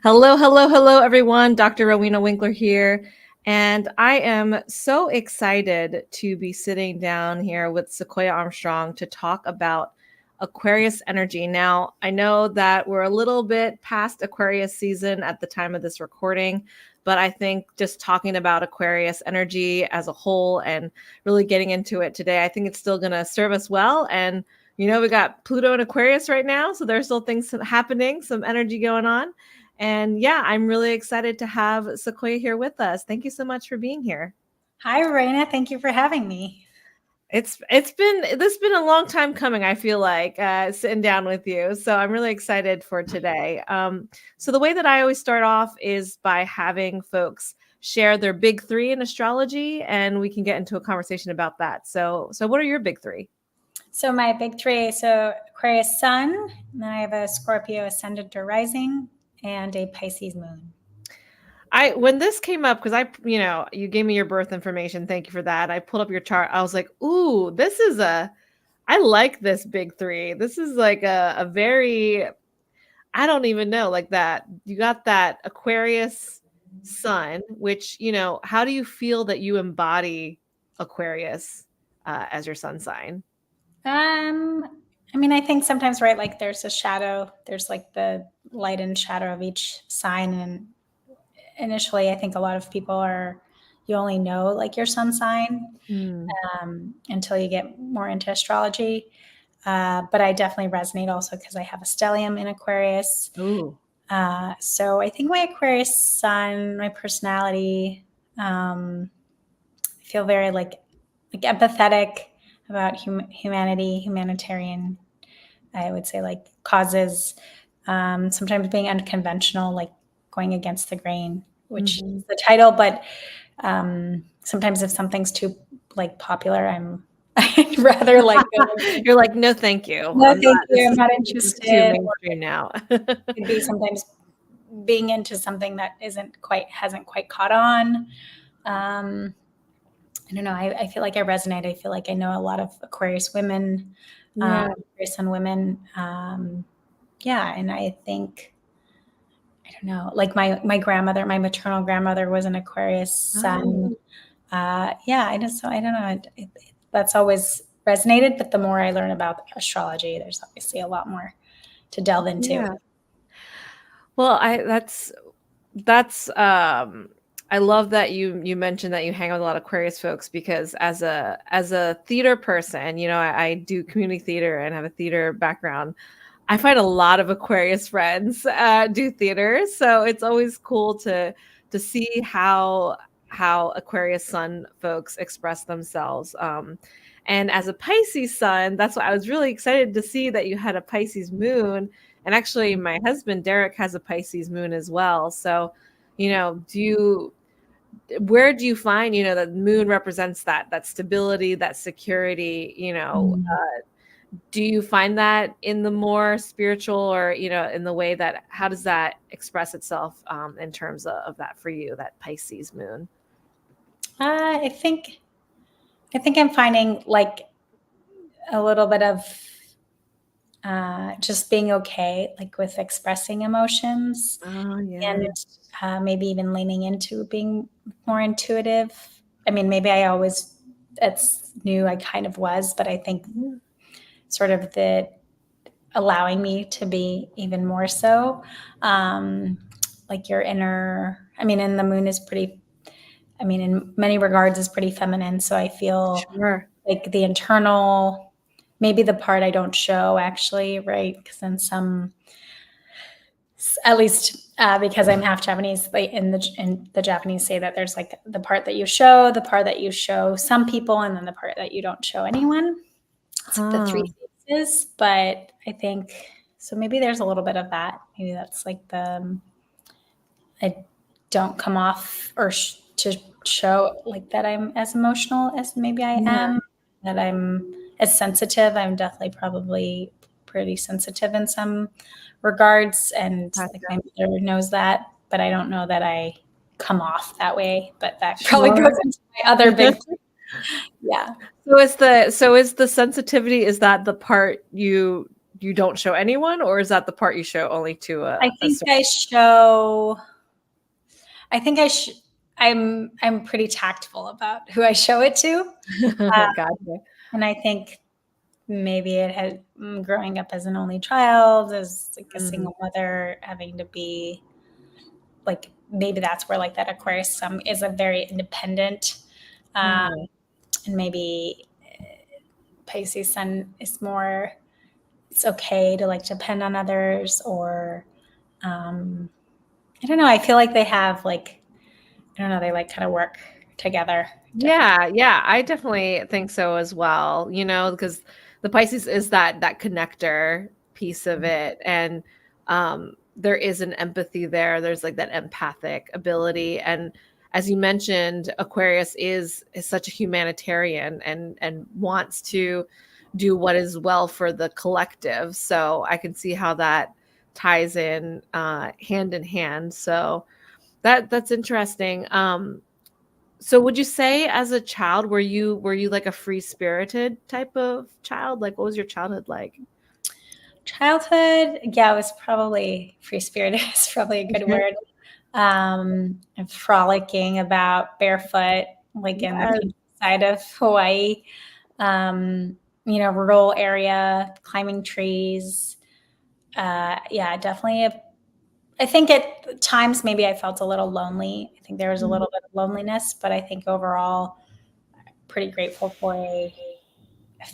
Hello, hello, hello, everyone. Dr. Rowena Winkler here. And I am so excited to be sitting down here with Sequoia Armstrong to talk about Aquarius energy. Now, I know that we're a little bit past Aquarius season at the time of this recording, but I think just talking about Aquarius energy as a whole and really getting into it today, I think it's still going to serve us well. And we got Pluto and Aquarius right now, so there's still things happening, some energy going on. And yeah, I'm really excited to have Sequoia here with us. Thank you so much for being here. Hi, Rowena. Thank you for having me. It's been a long time coming, I feel like, sitting down with you. So I'm really excited for today. So the way that I always start off is by having folks share their big three in astrology, and we can get into a conversation about that. So what are your big three? So my big three, Aquarius sun, and then I have a Scorpio ascendant or rising, and a Pisces moon. When this came up, because you gave me your birth information. Thank you for that. I pulled up your chart. I was like, ooh, I like this big three. This is like a very, I don't even know, like that. You got that Aquarius sun, which, how do you feel that you embody Aquarius as your sun sign? I think sometimes, right, like there's a shadow, there's like the light and shadow of each sign. And initially, I think a lot of people you only know like your sun sign until you get more into astrology. But I definitely resonate also because I have a stellium in Aquarius. Ooh. So I think my Aquarius sun, my personality, I feel very like empathetic about humanity, humanitarian, I would say, like causes, sometimes being unconventional, like going against the grain, which is the title. But sometimes if something's too like popular, I'd rather like you're like, no, thank you. No, thank you. I'm not interested. Too mainstream now. It'd be sometimes being into something that hasn't quite caught on. I don't know. I feel like I resonate. I feel like I know a lot of Aquarius women, Aquarius sun women. And I think, I don't know, like my maternal grandmother was an Aquarius sun. I don't know. That's always resonated, but the more I learn about astrology, there's obviously a lot more to delve into. Yeah. Well, that's I love that you mentioned that you hang out with a lot of Aquarius folks, because as a theater person, I do community theater and have a theater background. I find a lot of Aquarius friends do theater, so it's always cool to see how Aquarius sun folks express themselves. And as a Pisces sun, that's why I was really excited to see that you had a Pisces moon. And actually, my husband Derek has a Pisces moon as well. So, where do you find that moon represents that stability, that security? Do you find that in the more spiritual, or in the way that, how does that express itself in terms of that for you, that Pisces moon? I think I'm finding like a little bit of just being okay, like with expressing emotions, and maybe even leaning into being more intuitive. I mean, maybe it's new. I kind of was, but I think sort of allowing me to be even more so, like your inner. I mean, and the moon is pretty. I mean, in many regards, is pretty feminine. So I feel like the internal, maybe the part I don't show actually, right? Because in at least because I'm half Japanese, like in the Japanese say that there's like the part that you show, the part that you show some people, and then the part that you don't show anyone. It's like the three phases. But I think, so maybe there's a little bit of that. Maybe that's like I don't come off or to show like that I'm as emotional as maybe I am, that I'm as sensitive. I'm definitely probably pretty sensitive in some regards, and like my mother knows that, but I don't know that I come off that way. But that probably goes into my other big So is the sensitivity, is that the part you you don't show anyone, or is that the part you show only to I a think I show. I think I'm pretty tactful about who I show it to, Gotcha. and I think maybe it had growing up as an only child, as like a single mother, having to be like maybe that's where like that Aquarius sun is a very independent, and maybe Pisces sun is more. It's okay to like depend on others, or I don't know. I feel like they have like I don't know. They like kind of work together. Yeah, I definitely think so as well, because the Pisces is that connector piece of it, and there is an empathy there. There's like that empathic ability, and as you mentioned, Aquarius is such a humanitarian and wants to do what is well for the collective. So I can see how that ties in hand in hand. So that's interesting. So would you say as a child, were you like a free-spirited type of child? Like what was your childhood like? Childhood, yeah, it was probably free spirited. Is probably a good word. And frolicking about barefoot, like in the Yes. countryside of Hawaii. Rural area, climbing trees. Yeah, definitely. I think at times maybe I felt a little lonely. I think there was a Mhm. little bit of loneliness, but I think overall, pretty grateful for a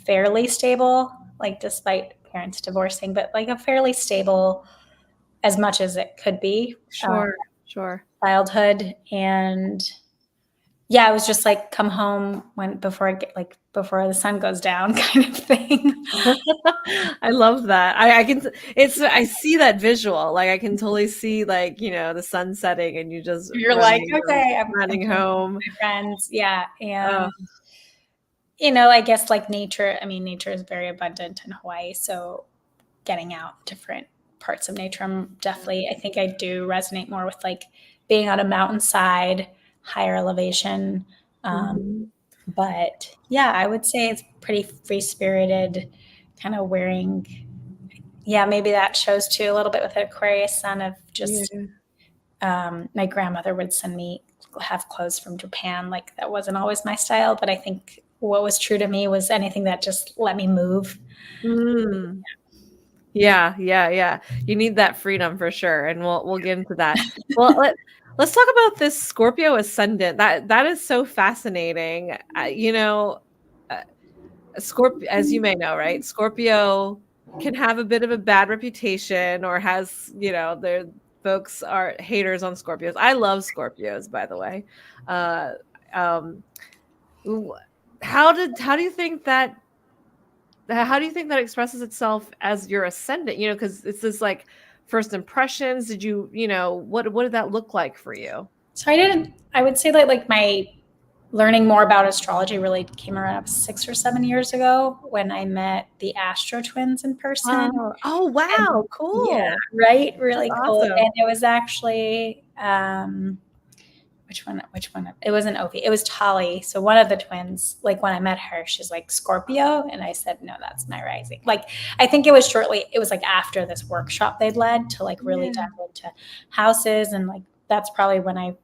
fairly stable, like despite parents divorcing, but like a fairly stable, as much as it could be, Sure, sure. childhood. And yeah, it was just like come home before I get like before the sun goes down kind of thing. I love that. I see that visual. Like I can totally see like, the sun setting and you just You're like, um, okay, I'm running playing with home. my friends. Yeah. Oh, And I guess like nature is very abundant in Hawaii. So getting out different parts of nature, I think I do resonate more with like being on a mountainside, higher elevation. Um, mhm. but yeah, I would say it's pretty free spirited, kind of wearing, yeah, maybe that shows too a little bit with the Aquarius sun of just, Yeah. my grandmother would send me have clothes from Japan. Like that wasn't always my style, but I think what was true to me was anything that just let me move. Mm. Yeah. You need that freedom for sure, and we'll get into that. Well, let's talk about this Scorpio ascendant. That is so fascinating. Uh, Scorpio, as you may know, right? Scorpio can have a bit of a bad reputation, or has, their folks are haters on Scorpios. I love Scorpios, by the way. Uh, um, w- how do you think that expresses itself as your ascendant? Because it's this like first impressions. Did what did that look like for you? So I would say that like my learning more about astrology really came around 6 or 7 years ago when I met the Astro twins in person. Oh, And wow, yeah, cool. right. That's Really cool. awesome. And it was actually, which one? It wasn't Ovi. It was Tali. So one of the twins, like when I met her, she's like Scorpio. And I said, no, that's my rising. Like, I think it was like after this workshop they'd led to like really Yeah. dive into houses. And like, that's probably when I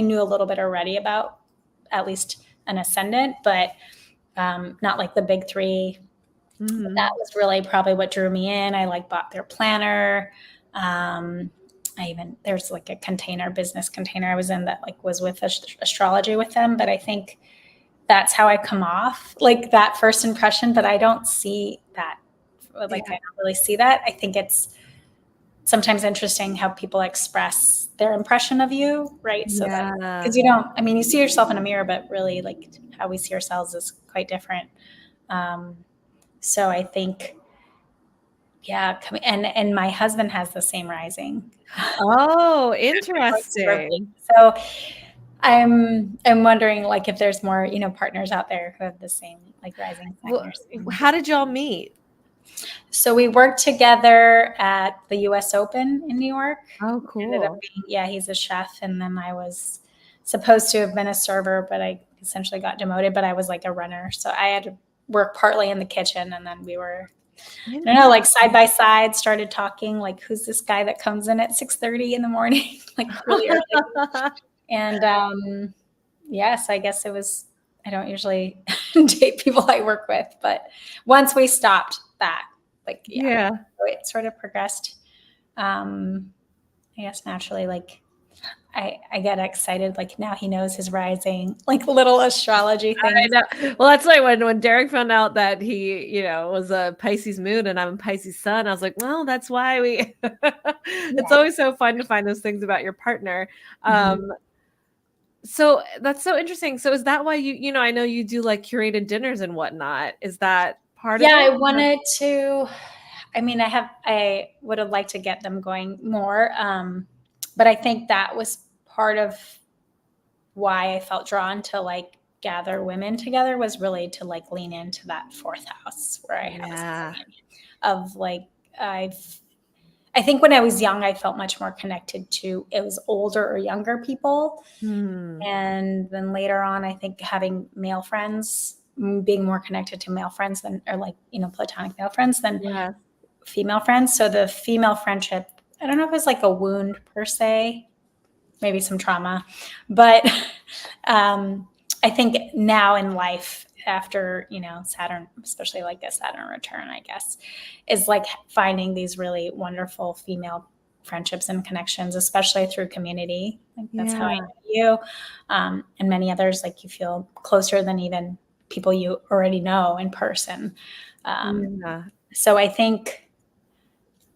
knew a little bit already about at least an ascendant, but not like the big three. But that Mhm. was really probably what drew me in. I like bought their planner. Um, there's like a business container I was in that like was with astrology with them. But I think that's how I come off, like that first impression. But I don't see that, like I Yeah. don't really see that. I think it's sometimes interesting how people express their impression of you, right? So that Yeah. because you don't, I mean, you see yourself in a mirror, but really like how we see ourselves is quite different. Um, so I think, yeah, and my husband has the same rising. Oh, Scorpio. interesting. So I'm wondering like if there's more, partners out there who have the same like rising sign Well, or something. how did y'all meet? So we worked together at the US Open in New York. Oh, Ended up cool. being, yeah, he's a chef, and then I was supposed to have been a server, but I essentially got demoted, but I was like a runner. So I had to work partly in the kitchen, and then we were I don't know, like side by side, started talking, like, who's this guy that comes in at 6:30 in the morning, like really early. And yes, I guess it was, I don't usually date people I work with, but once we stopped that, like, yeah, Yeah. so it sort of progressed. I guess naturally, like I get excited, like now he knows his rising, like little astrology I things. know. Well, that's like when Derek found out that he, was a Pisces moon and I'm a Pisces sun. I was like, well, that's why we. It's Yeah. always so fun to find those things about your partner. Mhm. So that's so interesting. So is that why I know you do like curated dinners and whatnot. Is that part of Yeah, it? I wanted to. I mean, I would have liked to get them going more, but I think that was part of why I felt drawn to like gather women together, was really to like lean into that fourth house where I have a Yeah. of like I've I think when I was young, I felt much more connected to, it was older or younger people. Hmm. And then later on, I think having male friends, being more connected to male friends than, or like, platonic male friends than Yeah. female friends. So the female friendship, I don't know if it's like a wound per se, maybe some trauma, but I think now in life, after Saturn, especially like a Saturn return, I guess, is like finding these really wonderful female friendships and connections, especially through community. Like that's how I Yeah. know you, and many others. Like you feel closer than even people you already know in person. Um, Yeah. so I think,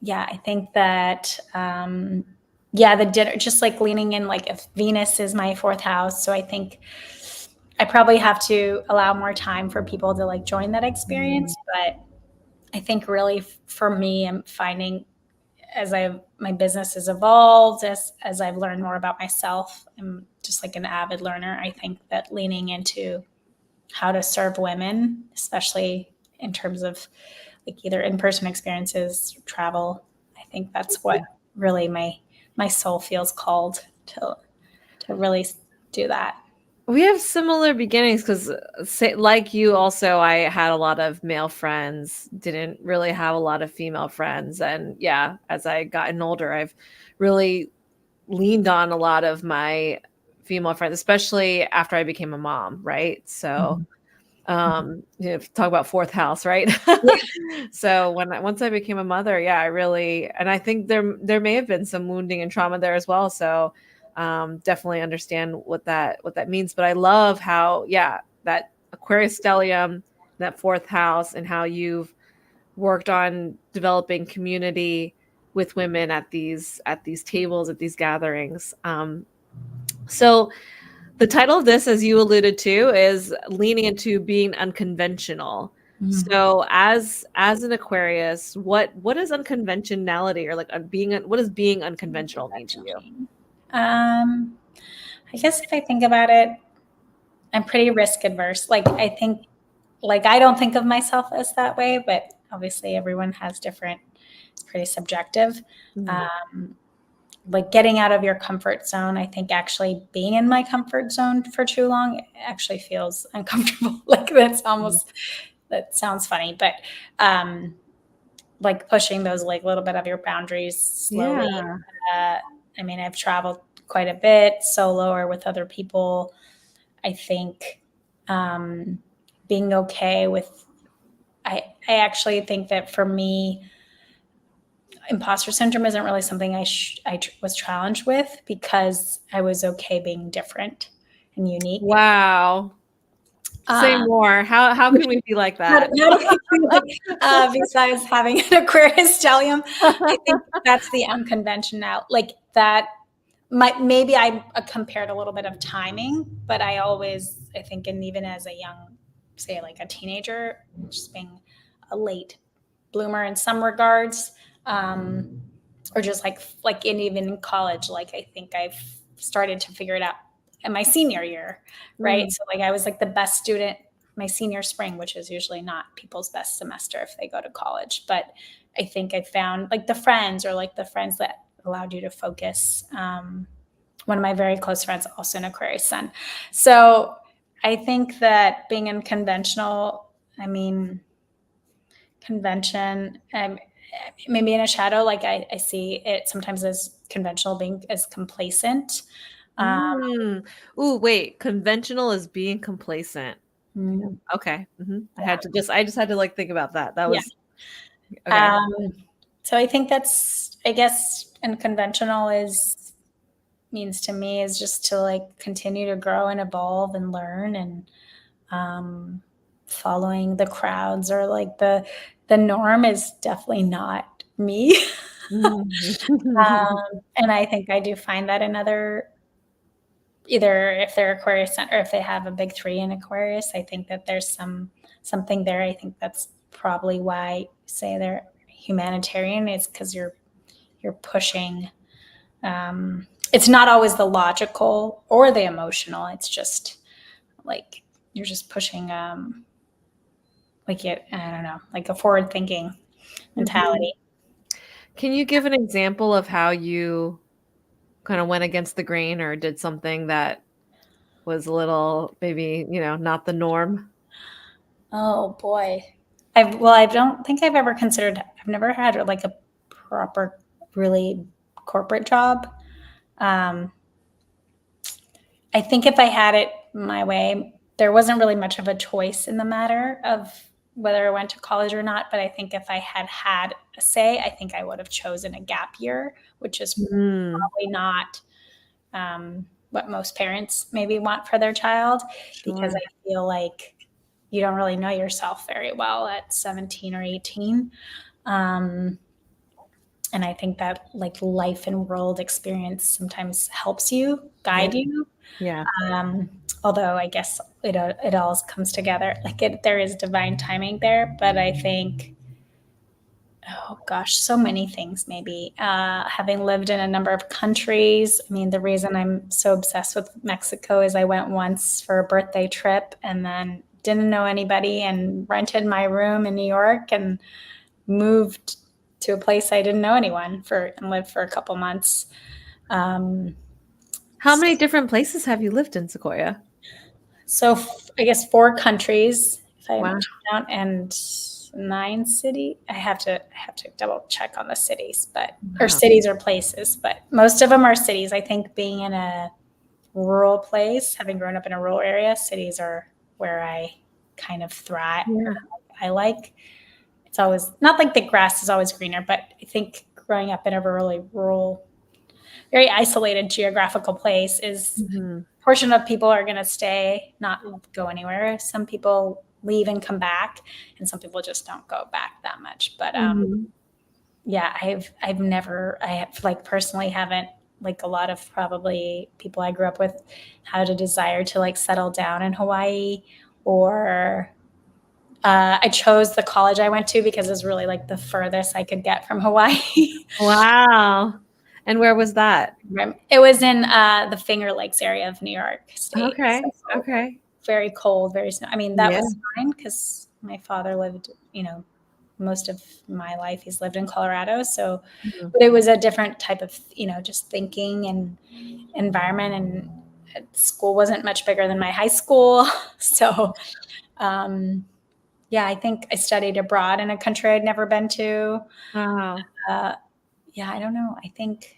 yeah, I think that, yeah, the dinner, just like leaning in, like if Venus is my fourth house. So I think I probably have to allow more time for people to like join that Mm. experience. But I think really for me, I'm finding as my business has evolved, as I've learned more about myself, I'm just like an avid learner. I think that leaning into how to serve women, especially in terms of like either in-person experiences, travel, I think that's what really my soul feels called to really do that. We have similar beginnings because, like you, also, I had a lot of male friends, didn't really have a lot of female friends. And yeah, as I gotten older, I've really leaned on a lot of my female friends, especially after I became a mom, right? So, Mhm. Mhm. talk about fourth house, right? Yeah. So once I became a mother, yeah, I really, and I think there may have been some wounding and trauma there as well. So definitely understand what that means. But I love how, yeah, that Aquarius stellium, that fourth house, and how you've worked on developing community with women at these tables, at these gatherings. So the title of this, as you alluded to, is leaning into being unconventional. Mhm. So as an Aquarius, what is unconventionality, or like what does being unconventional mean to you? Um, I guess if I think about it, I'm pretty risk adverse. Like I think, like I don't think of myself as that way, but obviously everyone has different. It's pretty subjective. Mhm. Um, like getting out of your comfort zone. I think actually being in my comfort zone for too long actually feels uncomfortable. Like that sounds funny, but um, like pushing those like little bit of your boundaries slowly. Yeah. Uh, I mean, I've traveled quite a bit solo or with other people. I think um, being okay with, I actually think that for me, imposter syndrome isn't really something was challenged with because I was okay being different and unique. Wow. Say Um, more. How can we be like that? how do I feel like, besides having an Aquarius stellium, I think that's the unconventional, like that. Maybe I compared a little bit of timing, but I think, and even as a young, say like a teenager, just being a late bloomer in some regards, or just like even in college, like I think I've started to figure it out in my senior year, right? Mm, So like I was like the best student my senior spring, which is usually not people's best semester if they go to college, but I think I found like the friends, or like the friends that allowed you to focus. One of my very close friends, also an Aquarius sun. So I think that being unconventional, I mean, convention. Maybe in a shadow, like I see it sometimes as conventional being as complacent. Ooh, wait. Conventional is being complacent. Yeah. Mm, Okay. yeah, I just had to like think about that. That yeah. was okay. Um, so I think that's, I guess, unconventional is means to me is just to like continue to grow and evolve and learn and um, following the crowds or like the norm is definitely not me. Mhm. And I think I do find that in other, either if they're Aquarius or if they have a big three in Aquarius, I think that there's something there. I think that's probably why say they're humanitarian is because you're pushing. It's not always the logical or the emotional. It's just like you're just pushing. Like it, I don't know, like a forward thinking Mhm. mentality. Can you give an example of how you kind of went against the grain or did something that was a little maybe, not the norm? Oh boy. I don't think I've ever considered, I've never had like a proper, really corporate job. Um, I think if I had it my way, there wasn't really much of a choice in the matter of whether I went to college or not. But I think if I had had a say, I think I would have chosen a gap year, which is Mm, probably not what most parents maybe want for their child, because sure. I feel like you don't really know yourself very well at 17 or 18. Um, and I think that like life and world experience sometimes helps you Yeah. guide you. Yeah. Um, Although I guess it all comes together. Like there is divine timing there, but I think, oh gosh, so many things. Maybe having lived in a number of countries. I mean, the reason I'm so obsessed with Mexico is I went once for a birthday trip and then didn't know anybody and rented my room in New York and moved to a place I didn't know anyone for and lived for a couple months. Um, How many different places have you lived in, Sequoia? So I guess 4 countries, if I Wow. count, and 9 city. I have to double check on the cities, but or Wow. cities or places, but most of them are cities. I think being in a rural place, having grown up in a rural area, cities are where I kind of thrive. Yeah. I like it's always not like the grass is always greener, but I think growing up in a really rural, very isolated geographical place is Mhm. portion of people are going to stay, not go anywhere. Some people leave and come back, and some people just don't go back that much. But Mhm. yeah, I've never, I have like personally haven't, like a lot of probably people I grew up with had a desire to like settle down in Hawaii, or I chose the college I went to because it was really like the furthest I could get from Hawaii. Wow. And where was that? It was in the Finger Lakes area of New York State. Okay. So Okay. very cold, very snow. I mean, that Yeah. was fine because my father lived, most of my life he's lived in Colorado. So, Mhm. but it was a different type of, just thinking and environment. And school wasn't much bigger than my high school. So, um, yeah, I think I studied abroad in a country I'd never been to. Wow. Uh, yeah, I don't know. I think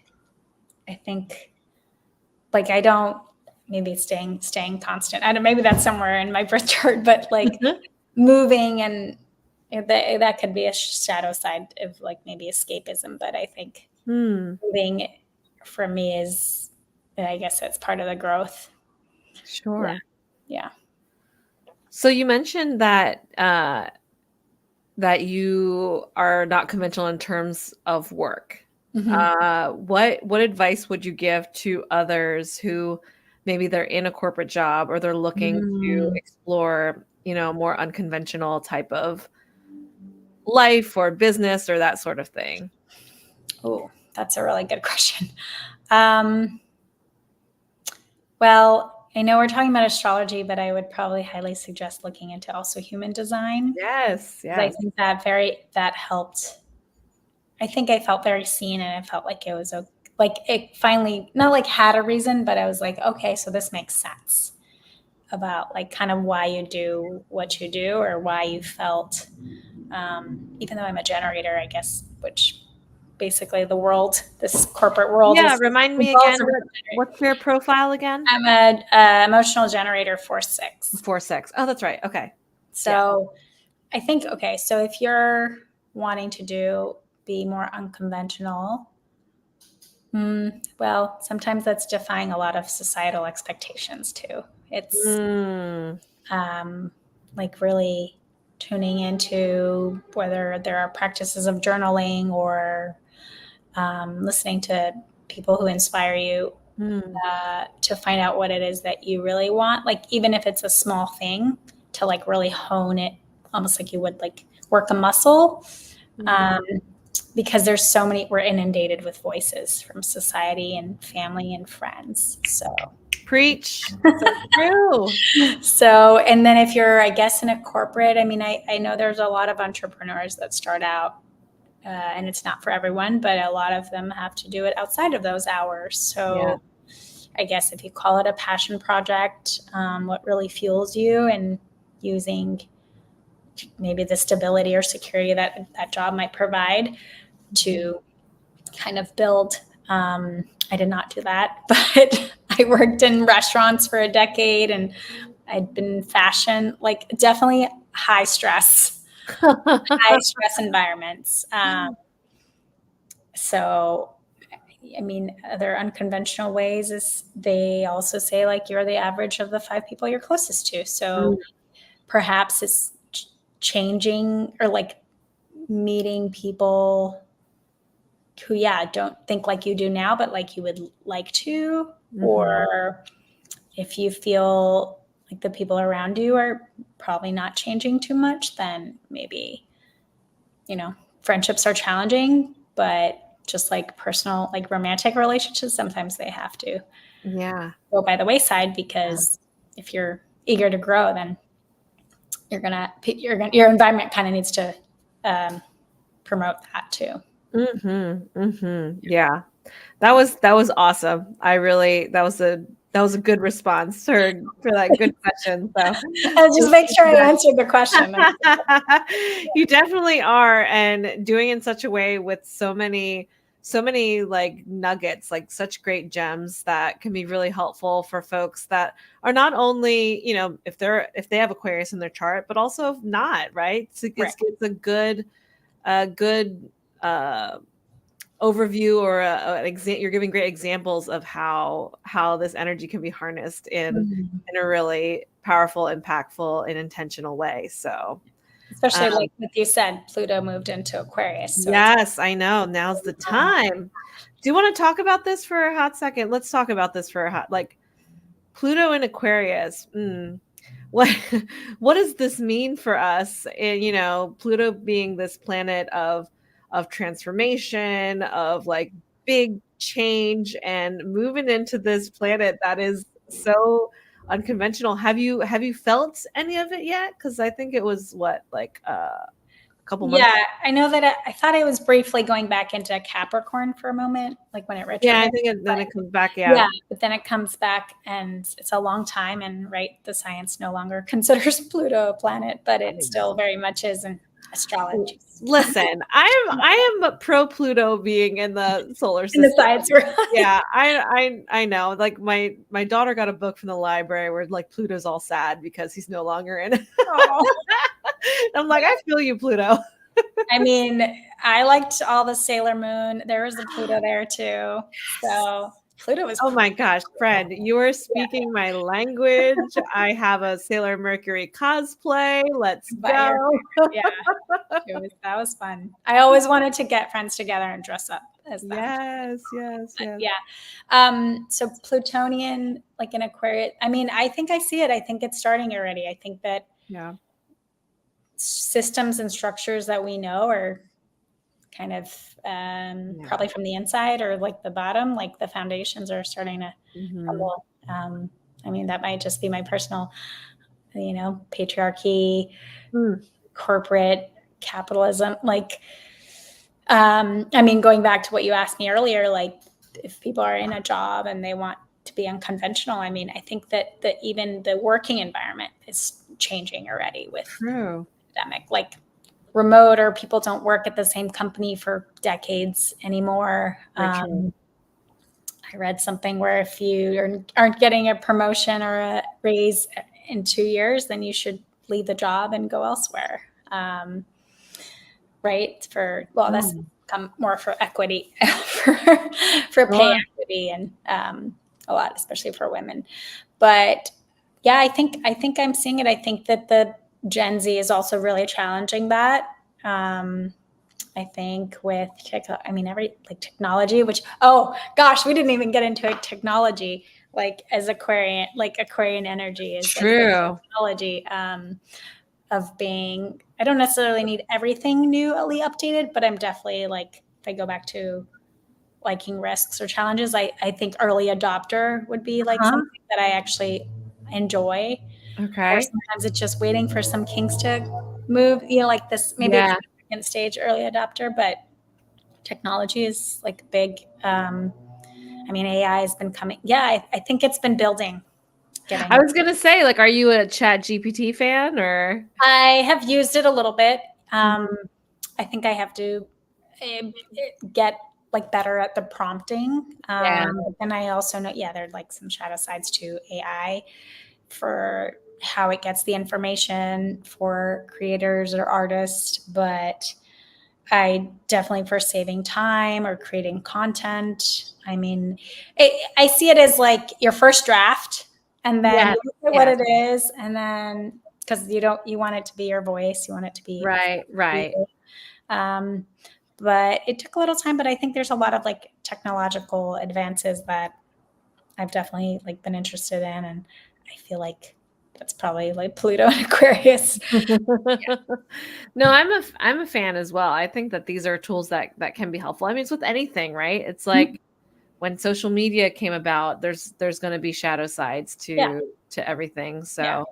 like I don't maybe staying constant. I don't maybe that's somewhere in my birth chart, but like moving and that could be a shadow side of like maybe escapism. But I think Hmm. moving for me is, I guess that's part of the growth. Yeah, Sure. yeah. So you mentioned that you are not conventional in terms of work. Hmm. What advice would you give to others who maybe they're in a corporate job or they're looking to Mm. explore, more unconventional type of life or business or that sort of thing? Oh, that's a really good question. Um, well, I know we're talking about astrology, but I would probably highly suggest looking into also human design. Yes, 'Cause I yes. think that helped. I think I felt very seen, and I felt like it was like it finally not like had a reason, but I was like, okay, so this makes sense about like kind of why you do what you do or why you felt even though I'm a generator, I guess, which basically the world, this corporate world Yeah, is. remind me again, what's your profile again? I'm a emotional generator 4/6. 4/6. Oh, that's right. Okay. So I think, okay, so if you're wanting to be more unconventional, well, sometimes that's defying a lot of societal expectations too. It's like really tuning into whether there are practices of journaling or listening to people who inspire you to find out what it is that you really want. Like, even if it's a small thing, to like really hone it, almost like you would like work a muscle. Because there's so many, we're inundated with voices from society and family and friends. So preach. So true. So, and then if you're, I guess, in a corporate, I mean, I know there's a lot of entrepreneurs that start out and it's not for everyone, but a lot of them have to do it outside of those hours. So I guess if you call it a passion project, what really fuels you, and using maybe the stability or security that that job might provide to kind of build. I did not do that, but I worked in restaurants for a decade, and I'd been in fashion, like definitely high stress environments. So, I mean, other unconventional ways is they also say like you're the average of the 5 people you're closest to. So perhaps it's changing or like meeting people who, don't think like you do now, but like you would like to. Or if you feel like the people around you are probably not changing too much, then maybe, friendships are challenging, but just like personal, like romantic relationships, sometimes they have to go by the wayside, because if you're eager to grow, then your environment kind of needs to promote that too. Yeah, that was awesome. That was a good response for that good question. So just make sure I answered the question. You definitely are, and doing it in such a way with so many like nuggets, like such great gems that can be really helpful for folks that are not only, if they have Aquarius in their chart, but also if not, right? It's a good overview, or you're giving great examples of how this energy can be harnessed in a really powerful, impactful, and intentional way. So especially like what you said, Pluto moved into Aquarius. So yes, I know. Now's the time. Do you want to talk about this for a hot second? Let's talk about this for a hot, like Pluto in Aquarius. What does this mean for us? And Pluto being this planet of transformation, of like big change, and moving into this planet that is so unconventional. Have you felt any of it yet? Because I think it was a couple months. Yeah, I know that I thought I was briefly going back into Capricorn for a moment, like when it retrogrades. Yeah, I think then it comes back. Yeah, but then it comes back, and it's a long time. And the science no longer considers Pluto a planet, but it still very much is in astrology. Listen, I am pro Pluto being in the solar system. In the science world. Yeah, I know. Like my daughter got a book from the library where like Pluto's all sad because he's no longer in it. I'm like, I feel you, Pluto. I mean, I liked all the Sailor Moon. There was a Pluto there too. So Pluto was. Oh my gosh, friend, you are speaking my language. I have a Sailor Mercury cosplay. Let's go. Yeah, that was fun. I always wanted to get friends together and dress up as them. Yes. Yeah. So Plutonian, like in Aquarius, I mean, I think I see it. I think it's starting already. I think that systems and structures that we know are kind of probably from the inside, or like the bottom, like the foundations are starting to crumble. I mean, that might just be my personal, patriarchy, corporate capitalism. Like, I mean, going back to what you asked me earlier, like if people are in a job and they want to be unconventional, I mean, I think that even the working environment is changing already with pandemic. Like remote, or people don't work at the same company for decades anymore. I read something where if you aren't getting a promotion or a raise in 2 years, then you should leave the job and go elsewhere. Right? That's come more for equity, for pay equity, and a lot, especially for women. But yeah, I think I'm seeing it. I think that the Gen Z is also really challenging that. I think with technology, which, oh gosh, we didn't even get into it. Technology, like as Aquarian energy is like the technology of being. I don't necessarily need everything newly updated, but I'm definitely like, if I go back to liking risks or challenges, I think early adopter would be like something that I actually enjoy. Okay. Or sometimes it's just waiting for some kinks to move, like this, maybe it's the second stage early adopter, but technology is like big. AI has been coming. Yeah, I think it's been building. I was gonna say, like, are you a Chat GPT fan, or? I have used it a little bit. I think I have to get like better at the prompting. But then I also know, there are like some shadow sides to AI for how it gets the information for creators or artists, but I definitely, for saving time or creating content. I mean, I see it as like your first draft, and then you look at what it is, and then because you want it to be your voice, you want it to be right. But it took a little time. But I think there's a lot of like technological advances that I've definitely like been interested in, and I feel like that's probably like Pluto and Aquarius. No, I'm a fan as well. I think that these are tools that can be helpful. I mean, it's with anything, right? It's like when social media came about, there's going to be shadow sides to everything. So,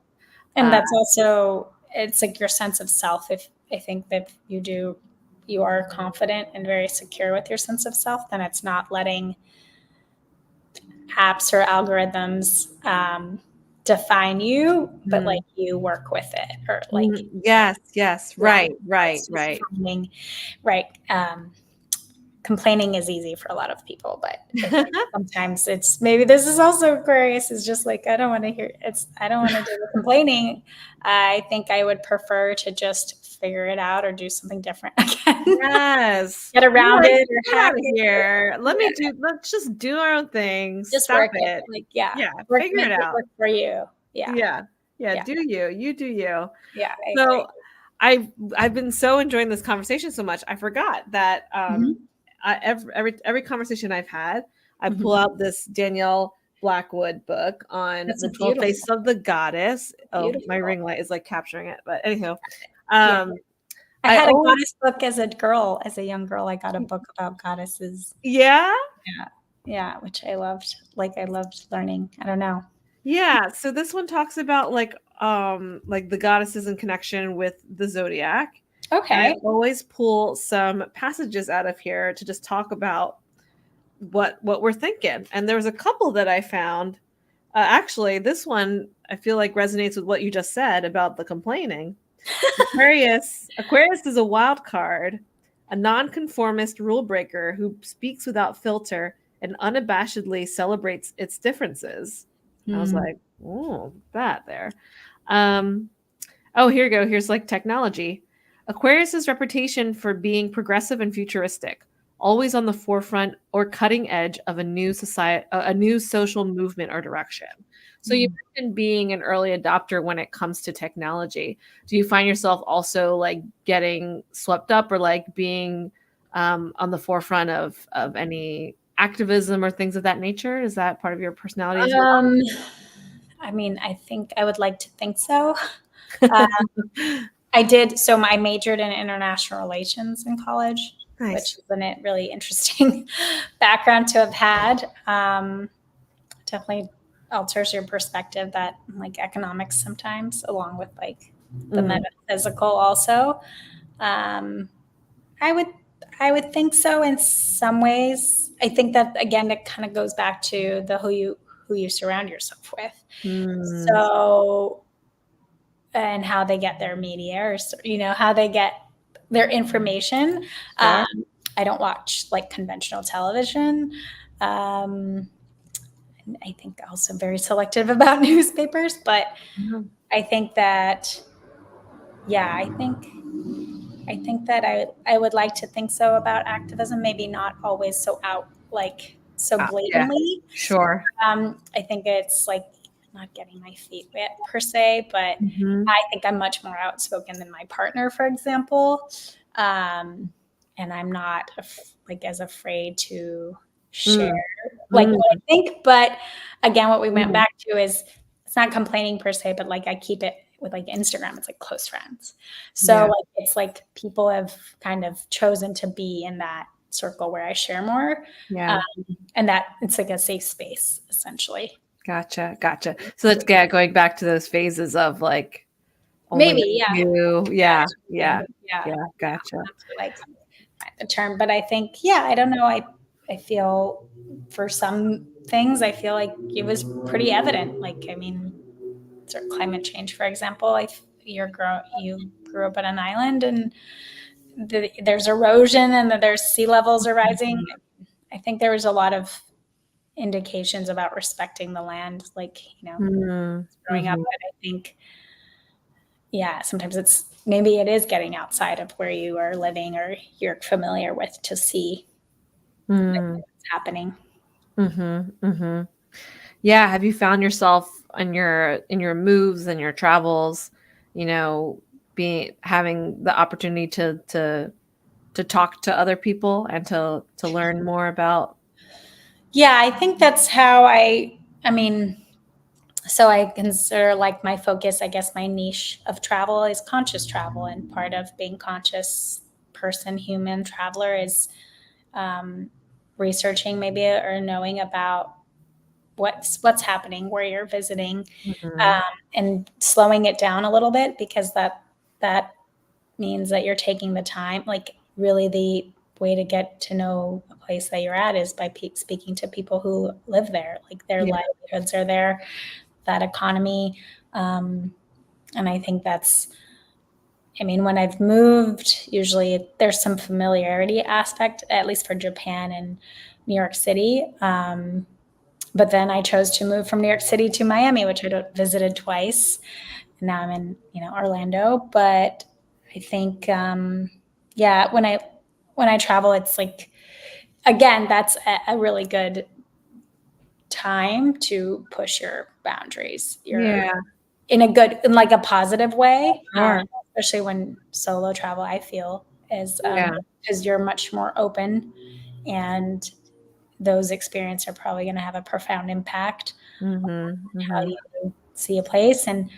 and that's also, it's like your sense of self. If I think that you are confident and very secure with your sense of self, then it's not letting apps or algorithms define you, but like you work with it, or like yes, right. Right. Complaining is easy for a lot of people, but I think sometimes it's, maybe this is also Aquarius, is just like, I don't want to do the complaining. I think I would prefer to just figure it out or do something different again. Yes. Get around it or get out of here. Let's just do our own things. Just Stop work it. Like, figure it out. Work for you. Yeah. Do you do you. Yeah. So I've been so enjoying this conversation so much. I forgot that every conversation I've had, I pull out this Danielle Blackwood book on the 12 Faces of the Goddess. Oh, my ring light is like capturing it. But anyhow, I had a goddess book as a young girl. I got a book about goddesses. Yeah, which I loved. Like, I loved learning. I don't know. Yeah, so this one talks about like the goddesses in connection with the Zodiac. Okay. And I always pull some passages out of here to just talk about what we're thinking. And there was a couple that I found. Actually, this one I feel like resonates with what you just said about the complaining. Aquarius is a wild card, a nonconformist rule breaker who speaks without filter and unabashedly celebrates its differences. I was like, oh, that there. Oh, here you go. Here's like technology. Aquarius's reputation for being progressive and futuristic, always on the forefront or cutting edge of a new society, a new social movement or direction. So you mentioned being an early adopter when it comes to technology. Do you find yourself also like getting swept up or like being on the forefront of any activism or things of that nature? Is that part of your personality as well? I mean, I think I would like to think so. I did. So I majored in international relations in college, which has been a really interesting background to have had. Definitely alters your perspective, that like economics sometimes, along with like the metaphysical also. I would think so in some ways. I think that, again, it kind of goes back to the who you surround yourself with. So, and how they get their media, or how they get their information. Sure. I don't watch like conventional television. I think also very selective about newspapers, but I think that, yeah, I think that I would like to think so about activism, maybe not always so out, like so Yeah, blatantly. sure. I think it's like not getting my feet wet per se, but Mhm. I think I'm much more outspoken than my partner, for example. And I'm not like as afraid to share Mm. like Mm. what I think. But again, what we went Mm. back to is it's not complaining per se, but like I keep it with like Instagram, it's like close friends. So Yeah. like it's like people have kind of chosen to be in that circle where I share more. Yeah. And that it's like a safe space essentially. Gotcha. Gotcha. So that's going back to those phases of like only Maybe, yeah. you. Yeah. Yeah. Yeah. Yeah. Yeah. Gotcha. Not to like find the term, but I think, yeah, I don't know. I feel for some things, I feel like it was pretty evident. Like, I mean, sort of climate change, for example, you grew up on an island and there's erosion and there's sea levels are rising. I think there was a lot of indications about respecting the land, like, growing up. Mm-hmm. But I think, yeah, sometimes maybe it is getting outside of where you are living or you're familiar with to see Mm. what's happening. Mm-hmm. Mm-hmm. Yeah. Have you found yourself in your moves and your travels, being having the opportunity to talk to other people and to learn more about. Yeah, I think that's how I mean, so I consider like my focus, I guess my niche of travel is conscious travel. And part of being conscious person, human traveler is researching maybe or knowing about what's happening where you're visiting, Mhm. and slowing it down a little bit because that means that you're taking the time. Like really, the way to get to know a place that you're at is by speaking to people who live there. Like their Yeah. livelihoods are there, that economy, and I think that's. I mean, when I've moved, usually there's some familiarity aspect, at least for Japan and New York City. But then I chose to move from New York City to Miami, which I visited twice. And now I'm in, Orlando. But I think, yeah, when I travel, it's like again, that's a really good time to push your boundaries. You're Yeah. in like a positive way, Sure. especially when solo travel. I feel is Yeah. because you're much more open and those experiences are probably going to have a profound impact Mhm. on how Mhm. you see a place and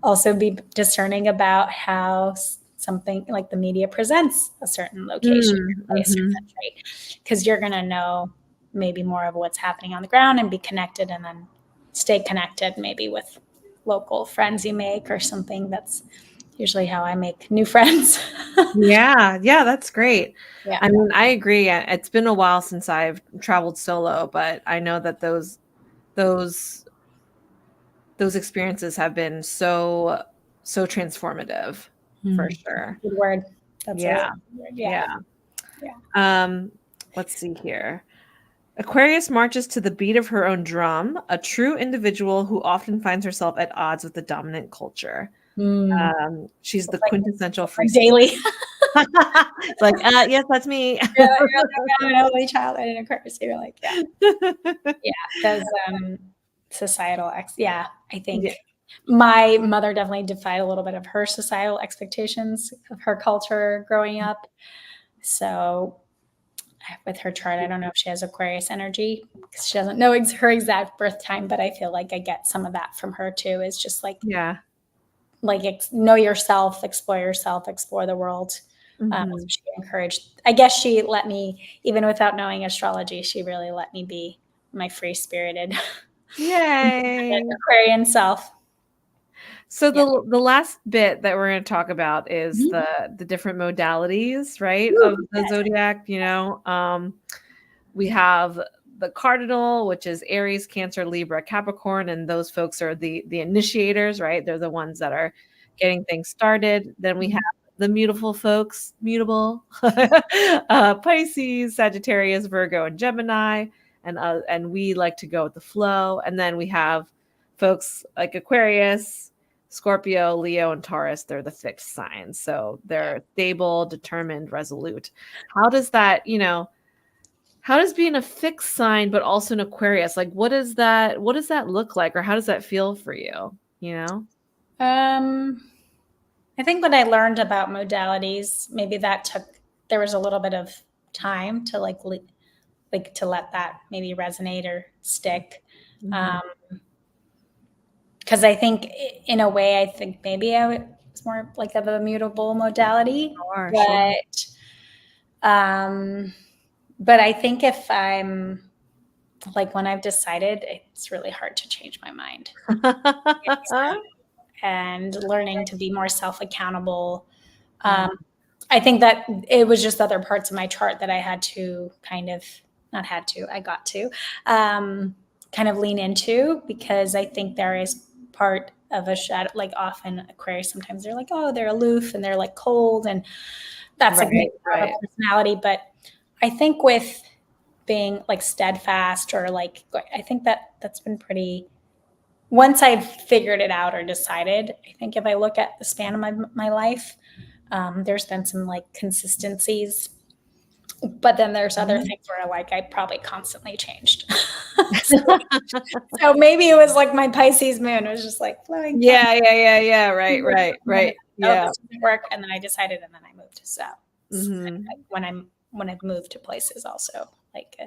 also be discerning about how something like the media presents a certain location Mm. or place or Mhm. country because you're going to know maybe more of what's happening on the ground and be connected and then stay connected maybe with local friends you make or something. That's usually how I make new friends. Yeah. Yeah, that's great. Yeah. I mean, I agree. It's been a while since I've traveled solo, but I know that those those experiences have been so transformative for sure. Good word. That's a really Yeah. good word. Yeah. Yeah. Yeah. Um, let's see here. Aquarius marches to the beat of her own drum, a true individual who often finds herself at odds with the dominant culture. Mm. She's the Like, quintessential free like spirit. daily. It's like, yes, that's me. You're like, I'm an only child in Aquarius. So you're like, yeah. Yeah. Those societal yeah, I Yeah. think my mother definitely defied a little bit of her societal expectations of her culture growing up. So with her chart, I don't know if she has Aquarius energy because she doesn't know her exact birth time, but I feel like I get some of that from her too. Is just Yeah. like know yourself, explore the world. So Mhm. she encouraged. I guess she let me, even without knowing astrology, she really let me be my free spirited Yay. Aquarian self. So Yeah. the last bit that we're going to talk about is Mhm. the different modalities, right, Ooh, of the yes. zodiac. We have the cardinal, which is Aries, Cancer, Libra, Capricorn, and those folks are the initiators, right? They're the ones that are getting things started. Then we have Mhm. the mutable folks, mutable, Pisces, Sagittarius, Virgo, and Gemini, and we like to go with the flow. And then we have folks like Aquarius, Scorpio, Leo, and Taurus. They're the fixed signs, so they're stable, determined, resolute. How does that, how does being a fixed sign but also an Aquarius, like what does that look like, or how does that feel for you? I think when I learned about modalities, maybe there was a little bit of time to to let that maybe resonate or stick. Because I think in a way, I think maybe I was more like of a mutable modality, Sure. But I think if I'm like, when I've decided, it's really hard to change my mind. And learning to be more self-accountable. I think that it was just other parts of my chart that I had to I got to kind of lean into, because I think there is part of a shadow, like often Aquarius, sometimes they're like, oh, they're aloof and they're like cold, and that's a great personality. But I think with being like steadfast, or like, I think that's been pretty, once I've figured it out or decided, I think if I look at the span of my life, there's been some like consistencies, but then there's other things where like I probably constantly changed. so maybe it was like my Pisces moon. It was just like flowing. Yeah. Right. Yeah. This doesn't work, and then I decided, and then I moved. So when I've moved to places, also like.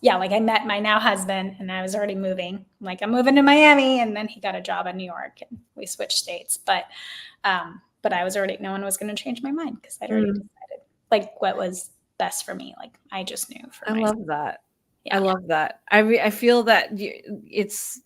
Like I met my now husband, and I was already moving. Like, I'm moving to Miami, and then he got a job in New York, and we switched states. But I was already, no one was going to change my mind, because I'd already decided like what was best for me. Like, I just knew for myself. Love that. Yeah. I love that. I feel that it's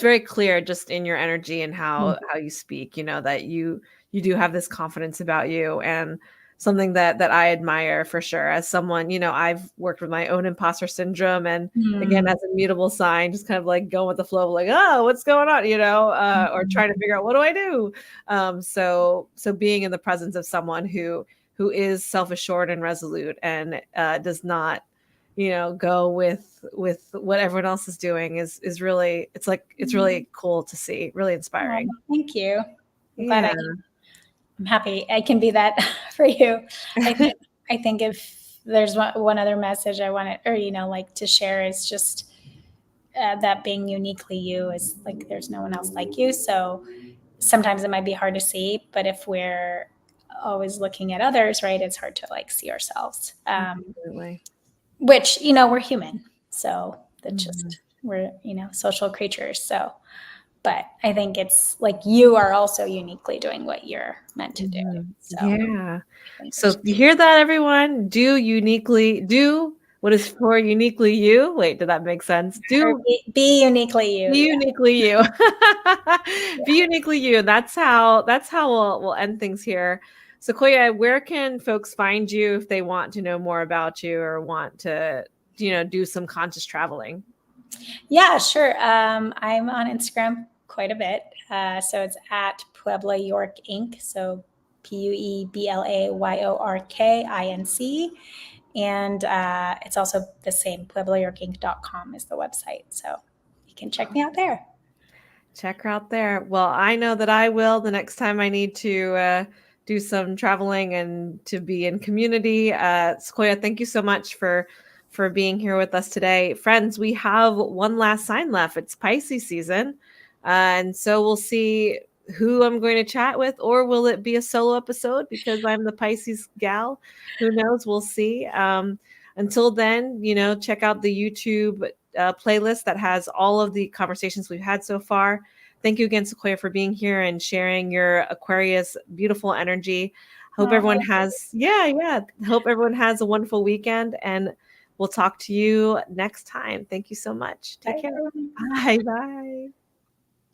very clear just in your energy and how you speak, that you do have this confidence about you, and something that I admire for sure. As someone, I've worked with my own imposter syndrome, and again, as a mutable sign, just kind of like going with the flow, like, oh, what's going on, or trying to figure out, what do I do? So being in the presence of someone who is self-assured and resolute, and does not, go with what everyone else is doing is really, it's really cool to see, really inspiring. Thank you. I'm glad I'm happy I can be that for you. I think if there's one other message I wanted, or, like to share, is just that being uniquely you is like, there's no one else like you. So sometimes it might be hard to see, but if we're always looking at others, right, it's hard to like see ourselves. Absolutely. Which, we're human. So that's just, we're, social creatures. So, but I think it's like, you are also uniquely doing what you're meant to do. So, yeah. So you hear that, everyone? Do what is for uniquely you. Wait, did that make sense? Be uniquely you. Be uniquely you. Be uniquely you. That's how we'll end things here. Sequoia, where can folks find you if they want to know more about you, or want to, do some conscious traveling? Yeah, sure. I'm on Instagram quite a bit. So it's at Puebla York Inc. So PUEBLAYORKINC. And it's also the same, pueblayorkinc.com is the website. So you can check me out there. Check her out there. Well, I know that I will the next time I need to do some traveling and to be in community. Sequoia, thank you so much for being here with us today. Friends, we have one last sign left. It's Pisces season. And so we'll see who I'm going to chat with, or will it be a solo episode because I'm the Pisces gal? Who knows? We'll see. Until then, check out the YouTube playlist that has all of the conversations we've had so far. Thank you again, Sequoia, for being here and sharing your Aquarius beautiful energy. Hope everyone has, hope everyone has a wonderful weekend, and we'll talk to you next time. Thank you so much. Take care. Bye. Bye.